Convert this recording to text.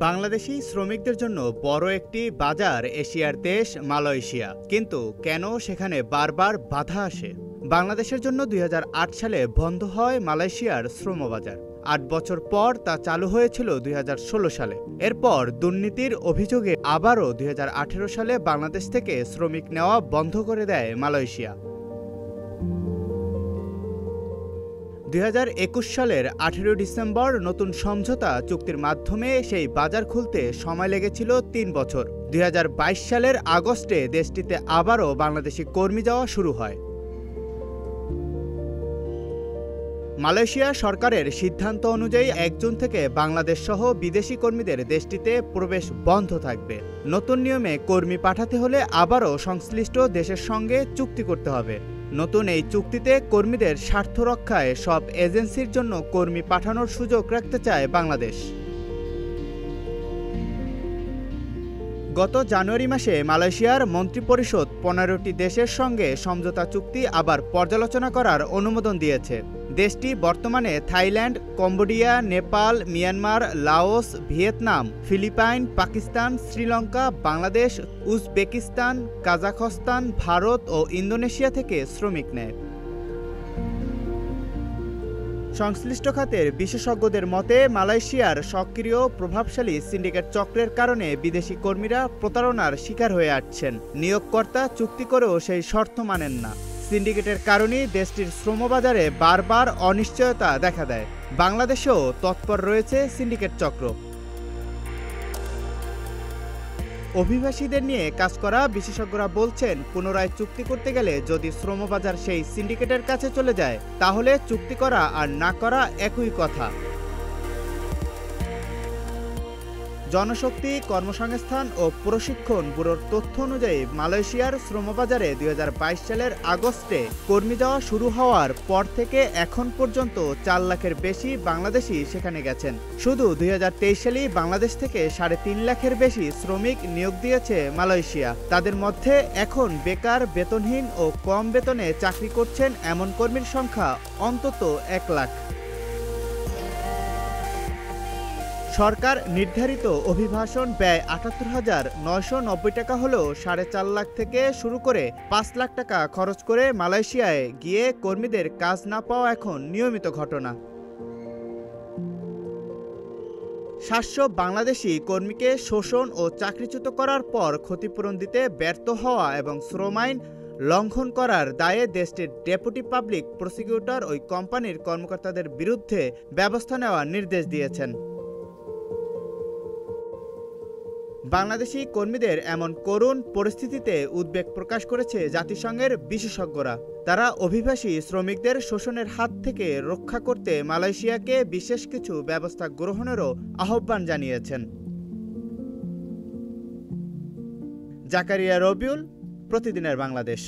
বাংলাদেশি শ্রমিকদের জন্য বড় একটি বাজার এশিয়ার দেশ মালয়েশিয়া। কিন্তু কেন সেখানে বারবার বাধা আসে? বাংলাদেশের জন্য ২০০৮ সালে বন্ধ হয় মালয়েশিয়ার শ্রমবাজার। ৮ বছর পর তা চালু হয়েছিল ২০১৬ সালে। এরপর দুর্নীতির অভিযোগে আবারও ২০১৮ সালে বাংলাদেশ থেকে শ্রমিক নেওয়া বন্ধ করে দেয় মালয়েশিয়া। ২০২১ সালের ১৮ ডিসেম্বর নতুন সমঝোতা চুক্তির মাধ্যমে সেই বাজার খুলতে সময় লেগেছিল ৩ বছর। ২০২২ সালের আগস্টে দেশটিতে আবারও বাংলাদেশি কর্মী যাওয়া শুরু হয়। মালয়েশিয়া সরকারের সিদ্ধান্ত অনুযায়ী ১ জুন থেকে বাংলাদেশ সহ বিদেশি কর্মীদের দেশটিতে প্রবেশ বন্ধ থাকবে। নতুন নিয়মে কর্মী পাঠাতে হলে আবারও সংশ্লিষ্ট দেশের সঙ্গে চুক্তি করতে হবে। নতুন এই চুক্তিতে কর্মীদের স্বার্থ রক্ষায় সব এজেন্সির জন্য কর্মী পাঠানোর সুযোগ রাখতে চায় বাংলাদেশ। গত জানুয়ারি মাসে মালয়েশিয়ার মন্ত্রিপরিষদ ১৫টি দেশের সঙ্গে সমঝোতা চুক্তি আবার পর্যালোচনা করার অনুমোদন দিয়েছে। দেশটি বর্তমানে Thailand, Cambodia, Nepal, Myanmar, Laos, Vietnam, Philippine, Pakistan, Sri Lanka, Bangladesh, Uzbekistan, Kazakhstan, Bharat ও ইন্দোনেশিয়া থেকে শ্রমিক নেয়। সংশ্লিষ্ট খাতের বিশেষজ্ঞদের মতে মালয়েশিয়ার সক্রিয় প্রভাবশালী সিন্ডিকেট চক্রের কারণে বিদেশি কর্মীরা প্রতারণার শিকার হয়ে আসছেন। নিয়োগকর্তা চুক্তি করেও সেই শর্ত মানেন না। সিন্ডিকেটের কারণেই দেশটির শ্রমবাজারে বারবার অনিশ্চয়তা দেখা দেয়। বাংলাদেশেও তৎপর রয়েছে সিন্ডিকেট চক্র। অভিবাসীদের নিয়ে কাজ করা বিশেষজ্ঞরা বলছেন, পুনরায় চুক্তি করতে গেলে যদি শ্রমবাজার সেই সিন্ডিকেটের কাছে চলে যায়, তাহলে চুক্তি করা আর না করা একই কথা। জনশক্তি, কর্মসংস্থান ও প্রশিক্ষণ ব্যুরোর তথ্য অনুযায়ী মালয়েশিয়ার শ্রমবাজারে ২০২২ সালের আগস্টে কর্মী যাওয়া শুরু হওয়ার পর থেকে এখন পর্যন্ত ৪ লাখের বেশি বাংলাদেশি সেখানে গেছেন। শুধু ২০২৩ সালেই বাংলাদেশ থেকে ৩.৫ লাখের বেশি শ্রমিক নিয়োগ দিয়েছে মালয়েশিয়া। তাদের মধ্যে এখন বেকার, বেতনহীন ও কম বেতনে চাকরি করছেন এমন কর্মীর সংখ্যা অন্তত ১ লাখ। সরকার নির্ধারিত অভিবাসন ব্যয় ৭৮,৯৯০ টাকা হলেও ৪.৫ লাখ থেকে শুরু করে ৫ লাখ টাকা খরচ করে মালয়েশিয়ায় গিয়ে কর্মীদের কাজ না পাওয়া এখন নিয়মিত ঘটনা। ৭০০ বাংলাদেশি কর্মীকে শোষণ ও চাকরিচ্যুত করার পর ক্ষতিপূরণ দিতে ব্যর্থ হওয়া এবং শ্রম আইন লঙ্ঘন করার দায়ে দেশটির ডেপুটি পাবলিক প্রসিকিউটর ওই কোম্পানির কর্মকর্তাদের বিরুদ্ধে ব্যবস্থা নেওয়ার নির্দেশ দিয়েছেন। বাংলাদেশি কর্মীদের এমন করুণ পরিস্থিতিতে উদ্বেগ প্রকাশ করেছে জাতিসংঘের বিশেষজ্ঞরা। তারা অভিবাসী শ্রমিকদের শোষণের হাত থেকে রক্ষা করতে মালয়েশিয়াকে বিশেষ কিছু ব্যবস্থা গ্রহণেরও আহ্বান জানিয়েছেন। জাকারিয়া রবিউল, প্রতিদিনের বাংলাদেশ।